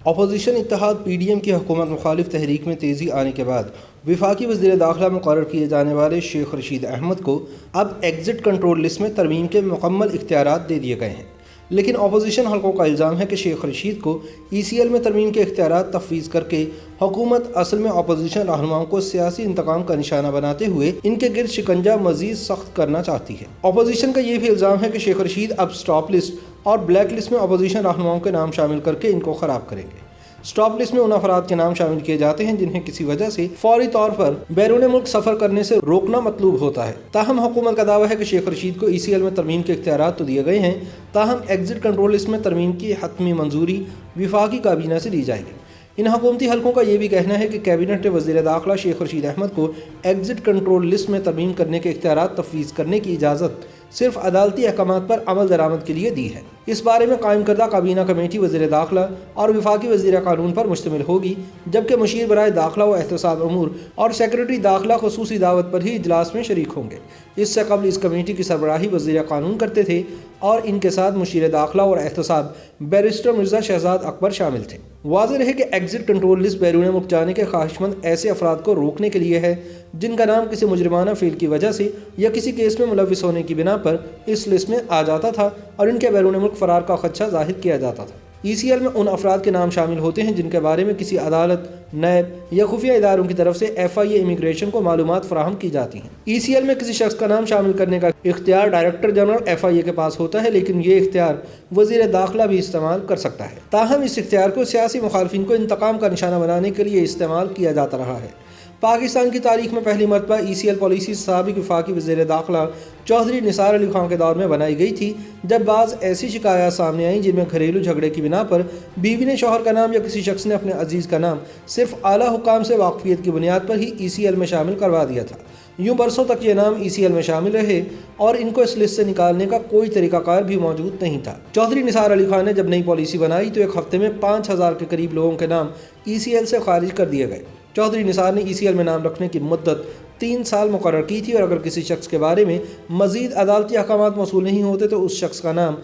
Opposition اتحاد P D M کی حکومت مخالف تحریک میں تیزی آنے کے بعد وفاقی وزیر داخلہ مقرر کیے جانے والے شیخ رشید احمد کو اب ایگزٹ کنٹرول لسٹ میں ترمیم کے مکمل اختیارات دے دیے گئے ہیں، لیکن اپوزیشن حلقوں کا الزام ہے کہ شیخ رشید کو ای سی ایل میں ترمیم کے اختیارات تفویض کر کے حکومت اصل میں اپوزیشن رہنماؤں کو سیاسی انتقام کا نشانہ بناتے ہوئے ان کے گرد شکنجہ مزید سخت کرنا چاہتی ہے۔ اپوزیشن کا یہ بھی الزام ہے کہ شیخ رشید اب سٹاپ لسٹ اور بلیک لسٹ میں اپوزیشن رہنماؤں کے نام شامل کر کے ان کو خراب کریں گے۔ سٹاپ لسٹ میں ان افراد کے نام شامل کیے جاتے ہیں جنہیں کسی وجہ سے فوری طور پر بیرون ملک سفر کرنے سے روکنا مطلوب ہوتا ہے۔ تاہم حکومت کا دعویٰ ہے کہ شیخ رشید کو ای سی ایل میں ترمیم کے اختیارات تو دیے گئے ہیں، تاہم ایگزٹ کنٹرول لسٹ میں ترمیم کی حتمی منظوری وفاقی کابینہ سے لی جائے گی۔ ان حکومتی حلقوں کا یہ بھی کہنا ہے کہ کابینہ نے وزیر داخلہ شیخ رشید احمد کو ایگزٹ کنٹرول لسٹ میں ترمیم کرنے کے اختیارات تفویض کرنے کی اجازت صرف عدالتی احکامات پر عمل درآمد کے لیے دی ہے۔ اس بارے میں قائم کردہ کابینہ کمیٹی وزیر داخلہ اور وفاقی وزیر قانون پر مشتمل ہوگی، جبکہ مشیر برائے داخلہ و احتساب امور اور سیکرٹری داخلہ خصوصی دعوت پر ہی اجلاس میں شریک ہوں گے۔ اس سے قبل اس کمیٹی کی سربراہی وزیر قانون کرتے تھے اور ان کے ساتھ مشیر داخلہ اور احتساب بیرسٹر مرزا شہزاد اکبر شامل تھے۔ واضح رہے کہ ایگزٹ کنٹرول لسٹ بیرون ملک جانے کے خواہشمند ایسے افراد کو روکنے کے لیے ہے جن کا نام کسی مجرمانہ فعل کی وجہ سے یا کسی کیس میں ملوث ہونے کی بنا پر اس لسٹ میں آ جاتا تھا اور ان کے بیرون ملک فرار کا خدشہ ظاہر کیا جاتا تھا۔ ای سی ایل میں ان افراد کے نام شامل ہوتے ہیں جن کے بارے میں کسی عدالت، نیب یا خفیہ اداروں کی طرف سے ایف آئی اے امیگریشن کو معلومات فراہم کی جاتی ہیں۔ ای سی ایل میں کسی شخص کا نام شامل کرنے کا اختیار ڈائریکٹر جنرل ایف آئی اے کے پاس ہوتا ہے، لیکن یہ اختیار وزیر داخلہ بھی استعمال کر سکتا ہے۔ تاہم اس اختیار کو سیاسی مخالفین کو انتقام کا نشانہ بنانے کے لیے استعمال کیا جاتا رہا ہے۔ پاکستان کی تاریخ میں پہلی مرتبہ ای سی ایل پالیسی سابق وفاقی وزیر داخلہ چودھری نثار علی خان کے دور میں بنائی گئی تھی، جب بعض ایسی شکایات سامنے آئیں جن میں گھریلو جھگڑے کی بنا پر بیوی نے شوہر کا نام یا کسی شخص نے اپنے عزیز کا نام صرف اعلیٰ حکام سے واقفیت کی بنیاد پر ہی ای سی ایل میں شامل کروا دیا تھا۔ یوں برسوں تک یہ نام ای سی ایل میں شامل رہے اور ان کو اس لسٹ سے نکالنے کا کوئی طریقہ کار بھی موجود نہیں تھا۔ چودھری نثار علی خان نے جب نئی پالیسی بنائی تو ایک ہفتے میں 5000 کے قریب لوگوں کے نام ای سی ایل سے خارج کر دیے گئے۔ چودھری نثار نے ای سی ایل میں نام رکھنے کی مدت 3 سال مقرر کی تھی اور اگر کسی شخص کے بارے میں مزید عدالتی احکامات موصول نہیں ہوتے تو اس شخص کا نام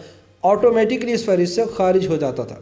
آٹومیٹکلی اس فہرست سے خارج ہو جاتا تھا۔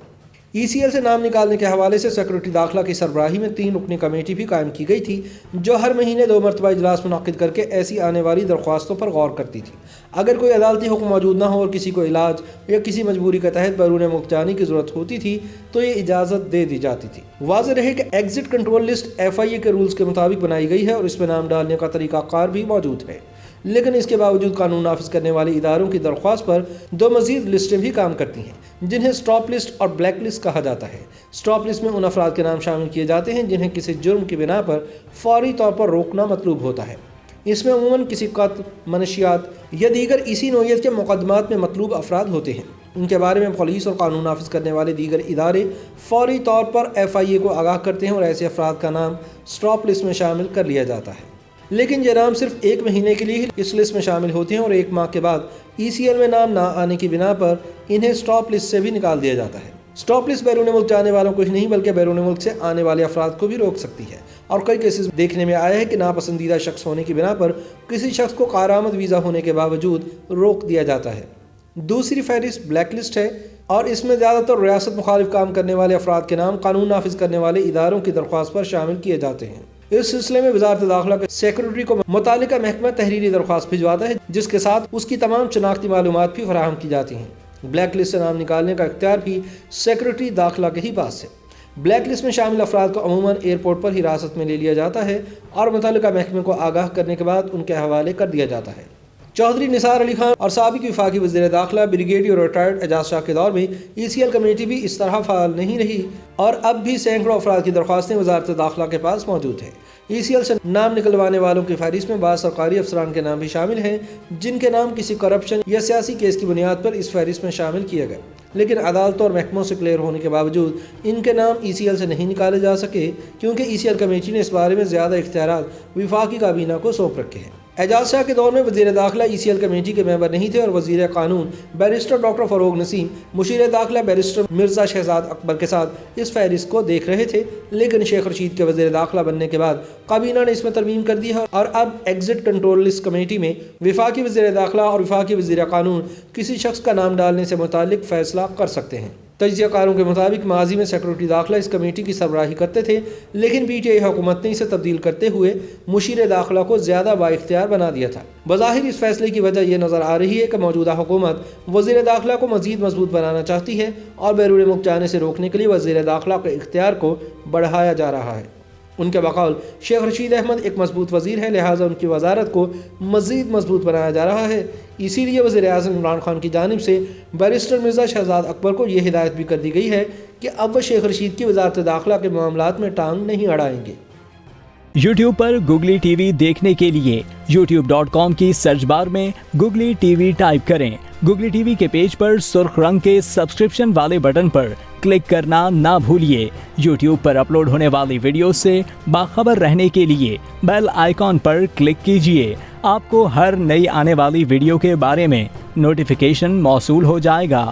ای سی ایل سے نام نکالنے کے حوالے سے سیکرٹری داخلہ کی سربراہی میں 3 رکنی کمیٹی بھی قائم کی گئی تھی جو ہر مہینے 2 مرتبہ اجلاس منعقد کر کے ایسی آنے والی درخواستوں پر غور کرتی تھی۔ اگر کوئی عدالتی حکم موجود نہ ہو اور کسی کو علاج یا کسی مجبوری کے تحت بیرون ملک جانے کی ضرورت ہوتی تھی تو یہ اجازت دے دی جاتی تھی۔ واضح رہے کہ ایگزٹ کنٹرول لسٹ ایف آئی اے کے رولز کے مطابق بنائی گئی ہے اور اس میں نام ڈالنے کا طریقہ کار بھی موجود ہے، لیکن اس کے باوجود قانون نافذ کرنے والے اداروں کی درخواست پر 2 مزید لسٹیں بھی کام کرتی ہیں جنہیں سٹاپ لسٹ اور بلیک لسٹ کہا جاتا ہے۔ سٹاپ لسٹ میں ان افراد کے نام شامل کیے جاتے ہیں جنہیں کسی جرم کی بنا پر فوری طور پر روکنا مطلوب ہوتا ہے۔ اس میں عموماً کسی قتل، منشیات یا دیگر اسی نوعیت کے مقدمات میں مطلوب افراد ہوتے ہیں۔ ان کے بارے میں پولیس اور قانون نافذ کرنے والے دیگر ادارے فوری طور پر ایف آئی اے کو آگاہ کرتے ہیں اور ایسے افراد کا نام سٹاپ لسٹ میں شامل کر لیا جاتا ہے، لیکن یہ نام صرف 1 مہینے کے لیے ہی اس لسٹ میں شامل ہوتے ہیں اور 1 ماہ کے بعد ای سی ایل میں نام نہ آنے کی بنا پر انہیں سٹاپ لسٹ سے بھی نکال دیا جاتا ہے۔ سٹاپ لسٹ بیرون ملک جانے والوں کو ہی نہیں بلکہ بیرون ملک سے آنے والے افراد کو بھی روک سکتی ہے، اور کئی کیسز دیکھنے میں آیا ہے کہ ناپسندیدہ شخص ہونے کی بنا پر کسی شخص کو کارآمد ویزا ہونے کے باوجود روک دیا جاتا ہے۔ دوسری فہرست بلیک لسٹ ہے اور اس میں زیادہ تر ریاست مخالف کام کرنے والے افراد کے نام قانون نافذ کرنے والے اداروں کی درخواست پر شامل کیے جاتے ہیں۔ اس سلسلے میں وزارت داخلہ کے سیکرٹری کو متعلقہ محکمہ تحریری درخواست بھجواتا ہے جس کے ساتھ اس کی تمام شناختی معلومات بھی فراہم کی جاتی ہیں۔ بلیک لسٹ سے نام نکالنے کا اختیار بھی سیکرٹری داخلہ کے ہی پاس ہے۔ بلیک لسٹ میں شامل افراد کو عموماً ایئرپورٹ پر حراست میں لے لیا جاتا ہے اور متعلقہ محکمے کو آگاہ کرنے کے بعد ان کے حوالے کر دیا جاتا ہے۔ چودھری نثار علی خان اور سابق وفاقی وزیر داخلہ بریگیڈیئر ریٹائرڈ اعجاز شاہ کے دور میں ای سی ایل کمیٹی بھی اس طرح فعال نہیں رہی اور اب بھی سینکڑوں افراد کی درخواستیں وزارت داخلہ کے پاس موجود ہیں۔ ای سی ایل سے نام نکلوانے والوں کی فہرست میں بعض سرکاری افسران کے نام بھی شامل ہیں جن کے نام کسی کرپشن یا سیاسی کیس کی بنیاد پر اس فہرست میں شامل کیے گئے، لیکن عدالتوں اور محکموں سے کلیئر ہونے کے باوجود ان کے نام ای سی ایل سے نہیں نکالے جا سکے کیونکہ ای سی ایل کمیٹی نے اس بارے میں زیادہ اختیارات وفاقی کابینہ کو سونپ رکھے ہیں۔ اعجاز شاہ کے دور میں وزیر داخلہ ای سی ایل کمیٹی کے ممبر نہیں تھے اور وزیر قانون بیرسٹر ڈاکٹر فروغ نسیم مشیر داخلہ بیرسٹر مرزا شہزاد اکبر کے ساتھ اس فہرست کو دیکھ رہے تھے، لیکن شیخ رشید کے وزیر داخلہ بننے کے بعد کابینہ نے اس میں ترمیم کر دی ہے اور اب ایگزٹ کنٹرول لسٹ کمیٹی میں وفاقی وزیر داخلہ اور وفاقی وزیر قانون کسی شخص کا نام ڈالنے سے متعلق فیصلہ کر سکتے ہیں۔ تجزیہ کاروں کے مطابق ماضی میں سیکرٹری داخلہ اس کمیٹی کی سربراہی کرتے تھے، لیکن پی ٹی آئی حکومت نے اسے تبدیل کرتے ہوئے مشیر داخلہ کو زیادہ بااختیار بنا دیا تھا۔ بظاہر اس فیصلے کی وجہ یہ نظر آ رہی ہے کہ موجودہ حکومت وزیر داخلہ کو مزید مضبوط بنانا چاہتی ہے اور بیرون ملک جانے سے روکنے کے لیے وزیر داخلہ کے اختیار کو بڑھایا جا رہا ہے۔ ان کے بقول شیخ رشید احمد ایک مضبوط وزیر ہے، لہٰذا ان کی وزارت کو مزید مضبوط بنایا جا رہا ہے۔ اسی لیے وزیر اعظم عمران خان کی جانب سے بیرسٹر مرزا شہزاد اکبر کو یہ ہدایت بھی کر دی گئی ہے کہ اب وہ شیخ رشید کی وزارت داخلہ کے معاملات میں ٹانگ نہیں اڑائیں گے۔ یوٹیوب پر گوگلی ٹی وی دیکھنے کے لیے youtube.com کی سرچ بار میں گوگلی ٹی وی ٹائپ کریں۔ گوگلی ٹی وی کے پیج پر سرخ رنگ کے سبسکرپشن والے بٹن پر کلک کرنا نہ بھولیے۔ یوٹیوب پر اپلوڈ ہونے والی ویڈیو سے باخبر رہنے کے لیے بیل آئیکن پر کلک کیجیے۔ آپ کو ہر نئی آنے والی ویڈیو کے بارے میں نوٹیفیکیشن موصول ہو جائے گا۔